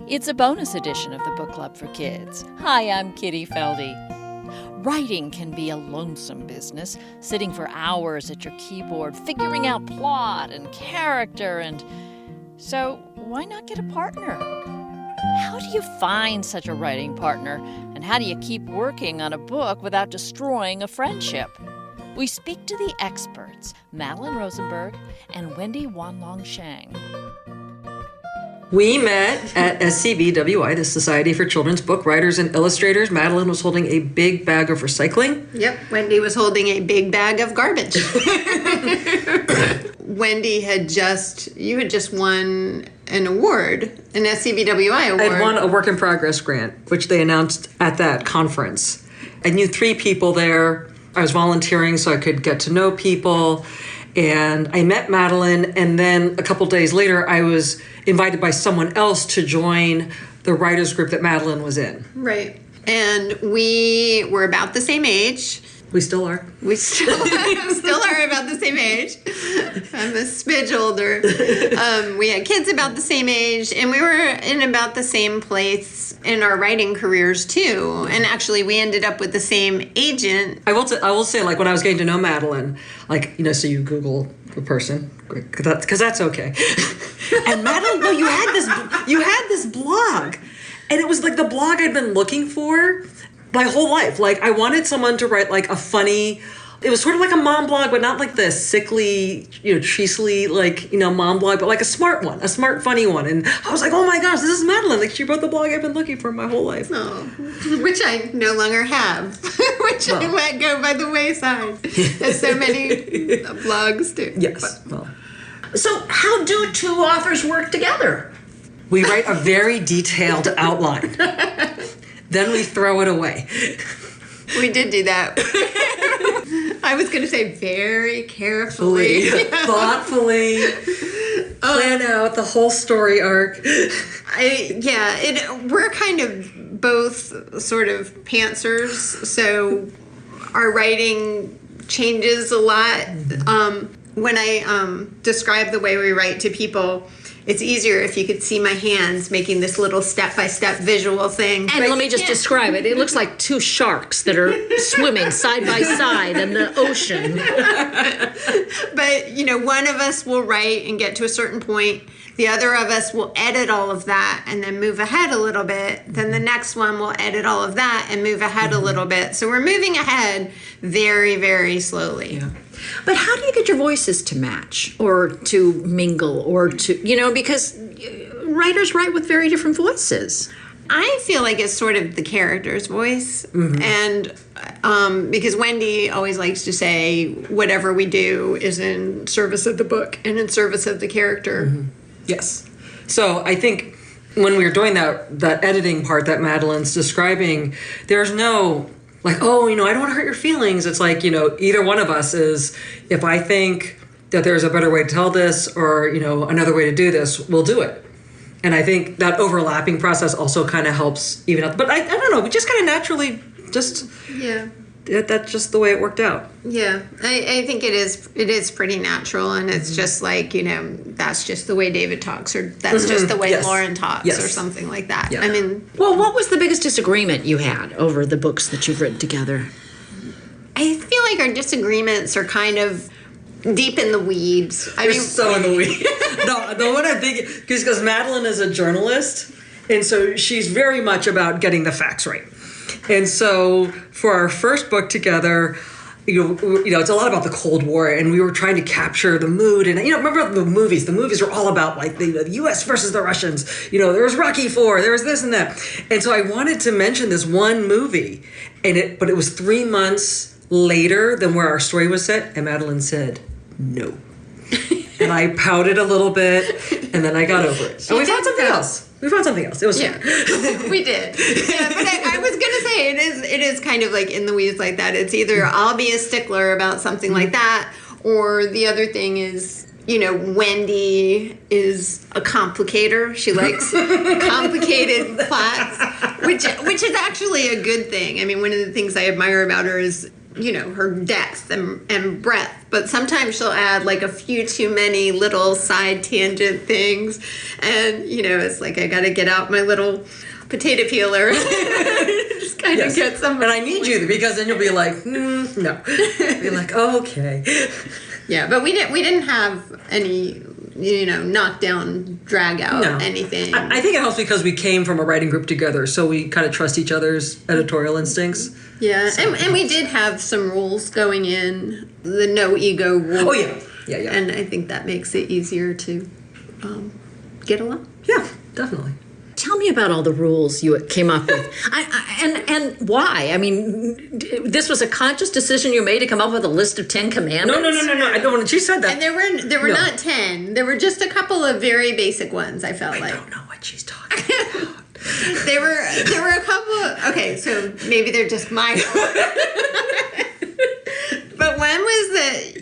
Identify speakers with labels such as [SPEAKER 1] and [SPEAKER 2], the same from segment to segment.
[SPEAKER 1] It's a bonus edition of the Book Club for Kids. Hi, I'm Kitty Felde. Writing can be a lonesome business, sitting for hours at your keyboard, figuring out plot and character, and so why not get a partner? How do you find such a writing partner, and how do you keep working on a book without destroying a friendship? We speak to the experts, Madelyn Rosenberg and Wendy Wan-Long Shang.
[SPEAKER 2] We met at SCBWI, the Society for Children's Book Writers and Illustrators. Madelyn was holding a big bag of recycling.
[SPEAKER 3] Yep, Wendy was holding a big bag of garbage. Wendy had just won an award, an SCBWI award.
[SPEAKER 2] I had won a work in progress grant, which they announced at that conference. I knew 3 people there. I was volunteering so I could get to know people. And I met Madelyn, and then a couple days later, I was invited by someone else to join the writers group that Madelyn was in.
[SPEAKER 3] Right. And we were about the same age.
[SPEAKER 2] We still are.
[SPEAKER 3] We still are about the same age. I'm a smidge older. We had kids about the same age, and we were in about the same place in our writing careers too. And actually, we ended up with the same agent.
[SPEAKER 2] I will say, like, when I was getting to know Madelyn, like, you know, so you Google the person, because that's okay. And Madelyn, no, you had this blog, and it was like the blog I'd been looking for my whole life. Like, I wanted someone to write like a funny, it was sort of like a mom blog, but not like the sickly, cheesily, like, mom blog, but like a smart one, a smart, funny one. And I was like, oh my gosh, this is Madelyn. Like, she wrote the blog I've been looking for my whole life.
[SPEAKER 3] Oh, which I no longer have, I let go by the wayside, as so many blogs do.
[SPEAKER 2] Yes. Well.
[SPEAKER 4] So how do 2 authors work together?
[SPEAKER 2] We write a very detailed outline. Then we throw it away.
[SPEAKER 3] We did do that. I was going to say very carefully.
[SPEAKER 2] Thoughtfully. Plan out the whole story arc.
[SPEAKER 3] We're kind of both sort of pantsers, so our writing changes a lot. When I describe the way we write to people, it's easier if you could see my hands making this little step-by-step visual thing.
[SPEAKER 4] And let me just describe it. It looks like 2 sharks that are swimming side by side in the ocean.
[SPEAKER 3] But, one of us will write and get to a certain point. The other of us will edit all of that and then move ahead a little bit. Then the next one will edit all of that and move ahead a little bit. So we're moving ahead very, very slowly.
[SPEAKER 2] Yeah.
[SPEAKER 4] But how do you get your voices to match or to mingle or to, because writers write with very different voices?
[SPEAKER 3] I feel like it's sort of the character's voice. Mm-hmm. And because Wendy always likes to say, whatever we do is in service of the book and in service of the character.
[SPEAKER 2] Mm-hmm. Yes. So I think when we were doing that editing part that Madelyn's describing, there's no like, oh, I don't want to hurt your feelings. It's like, either one of us is, if I think that there's a better way to tell this or, another way to do this, we'll do it. And I think that overlapping process also kind of helps even out. But I don't know, we just kind of naturally just...
[SPEAKER 3] Yeah.
[SPEAKER 2] That's just the way it worked out.
[SPEAKER 3] Yeah, I think it is pretty natural, and it's just like, that's just the way David talks, or that's just the way Lauren talks, or something like that.
[SPEAKER 2] Yeah.
[SPEAKER 3] I mean...
[SPEAKER 4] Well, what was the biggest disagreement you had over the books that you've written together?
[SPEAKER 3] I feel like our disagreements are kind of deep in the weeds.
[SPEAKER 2] We're so in the weeds. No, what I think, because Madelyn is a journalist, and so she's very much about getting the facts right. And so for our first book together, it's a lot about the Cold War, and we were trying to capture the mood. And, remember the movies? The movies were all about, like, the U.S. versus the Russians. There was Rocky IV, there was this and that. And so I wanted to mention this one movie, but it was 3 months later than where our story was set, and Madelyn said, no. And I pouted a little bit, and then I got over it. And we found something else. It was
[SPEAKER 3] fun. We did. Yeah, but I was gonna say it is kind of like in the weeds like that. It's either I'll be a stickler about something like that, or the other thing is, Wendy is a complicator. She likes complicated plots, which is actually a good thing. I mean, one of the things I admire about her is her depth and breadth, but sometimes she'll add like a few too many little side tangent things, and it's like I gotta get out my little potato peeler. Just kind of get some.
[SPEAKER 2] And I need you, because then you'll be like, no. Be like, okay.
[SPEAKER 3] Yeah, but we didn't have any knockdown, drag out anything.
[SPEAKER 2] I think it helps because we came from a writing group together, so we kind of trust each other's editorial instincts.
[SPEAKER 3] Yeah, and we did have some rules going in, the no ego rule.
[SPEAKER 2] Oh, yeah. Yeah.
[SPEAKER 3] And I think that makes it easier to get along.
[SPEAKER 2] Yeah, definitely.
[SPEAKER 4] Tell me about all the rules you came up with, and why. I mean, this was a conscious decision you made to come up with a list of 10 commandments?
[SPEAKER 2] No. I don't want to. She said that.
[SPEAKER 3] And there were not 10. There were just a couple of very basic ones, I felt like.
[SPEAKER 2] I don't know what she's talking about.
[SPEAKER 3] There were a couple of, okay, so maybe they're just my But one was that,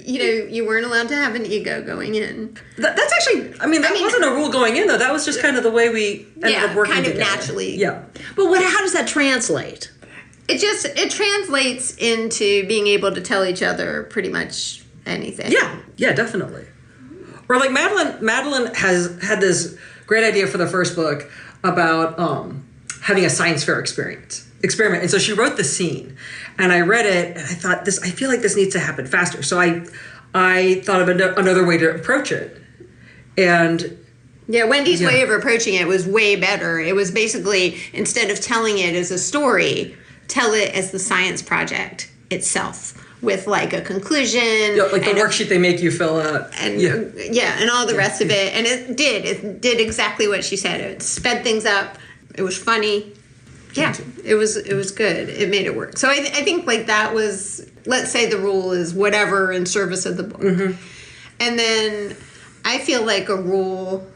[SPEAKER 3] you weren't allowed to have an ego going in.
[SPEAKER 2] That's actually, that wasn't a rule going in, though. That was just kind of the way we ended up working
[SPEAKER 3] kind of
[SPEAKER 2] together.
[SPEAKER 3] naturally.
[SPEAKER 2] Yeah.
[SPEAKER 4] But how does that translate?
[SPEAKER 3] It translates into being able to tell each other pretty much anything.
[SPEAKER 2] Yeah, definitely. Or like Madelyn has had this great idea for the first book about having a science fair experiment. And so she wrote the scene, and I read it, and I thought, I feel like this needs to happen faster. So I thought of another way to approach it. And
[SPEAKER 3] yeah, Wendy's way of approaching it was way better. It was basically, instead of telling it as a story, tell it as the science project itself, with like a conclusion.
[SPEAKER 2] Yeah, like the worksheet they make you fill out.
[SPEAKER 3] And and all the rest of it. And it did exactly what she said. It sped things up. It was funny. Yeah, it was good. It made it work. So I think like that was, let's say the rule is whatever in service of the book. Mm-hmm. And then I feel like a rule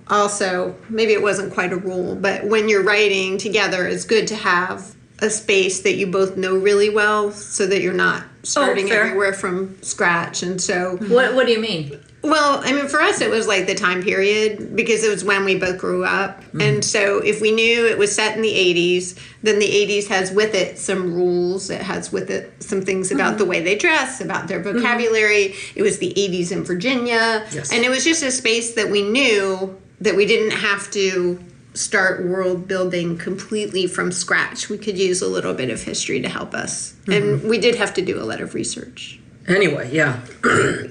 [SPEAKER 3] also, maybe it wasn't quite a rule, but when you're writing together, it's good to have a space that you both know really well, so that you're not starting everywhere from scratch. And so
[SPEAKER 4] What do you mean?
[SPEAKER 3] Well, for us, it was like the time period, because it was when we both grew up. Mm. And so if we knew it was set in the 80s, then the 80s has with it some rules. It has with it some things about the way they dress, about their vocabulary. It was the 80s in Virginia.
[SPEAKER 2] Yes.
[SPEAKER 3] And it was just a space that we knew that we didn't have to start world building completely from scratch. We could use a little bit of history to help us. Mm-hmm. And we did have to do a lot of research.
[SPEAKER 2] Anyway, yeah.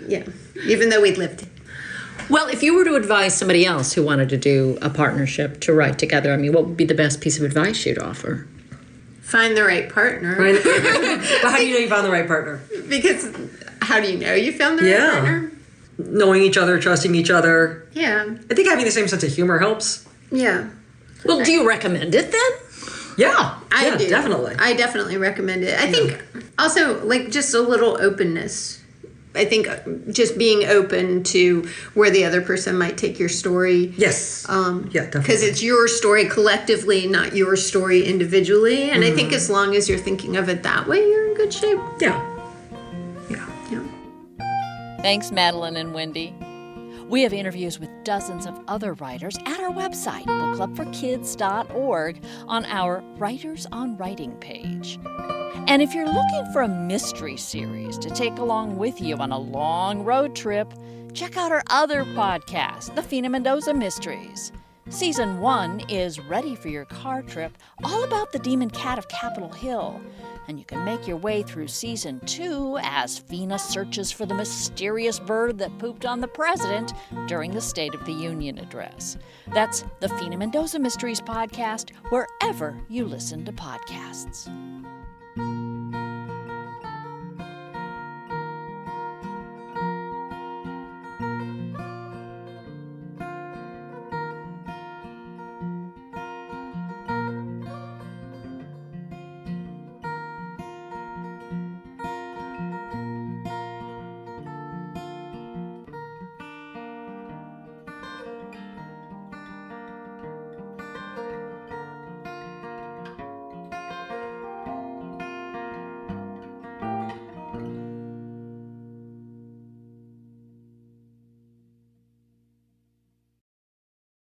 [SPEAKER 3] Yeah. Even though we'd lived it.
[SPEAKER 4] Well, if you were to advise somebody else who wanted to do a partnership to write together, what would be the best piece of advice you'd offer?
[SPEAKER 3] Find the right partner.
[SPEAKER 2] Right. But how do you know you found the right partner?
[SPEAKER 3] Because how do you know you found the right partner?
[SPEAKER 2] Knowing each other, trusting each other.
[SPEAKER 3] Yeah.
[SPEAKER 2] I think having the same sense of humor helps.
[SPEAKER 3] Yeah.
[SPEAKER 4] Well, do you recommend it then?
[SPEAKER 2] Yeah.
[SPEAKER 3] I do.
[SPEAKER 2] Definitely.
[SPEAKER 3] I definitely recommend it. I think also like just a little openness. I think just being open to where the other person might take your story.
[SPEAKER 2] Yes. Yeah, definitely.
[SPEAKER 3] Because it's your story collectively, not your story individually. And I think as long as you're thinking of it that way, you're in good shape.
[SPEAKER 2] Yeah.
[SPEAKER 1] Thanks, Madelyn and Wendy. We have interviews with dozens of other writers at our website, bookclubforkids.org, on our Writers on Writing page. And if you're looking for a mystery series to take along with you on a long road trip, check out our other podcast, The Fina Mendoza Mysteries. Season 1 is ready for your car trip, all about the demon cat of Capitol Hill. And you can make your way through Season 2 as Fina searches for the mysterious bird that pooped on the president during the State of the Union address. That's the Fina Mendoza Mysteries podcast, wherever you listen to podcasts.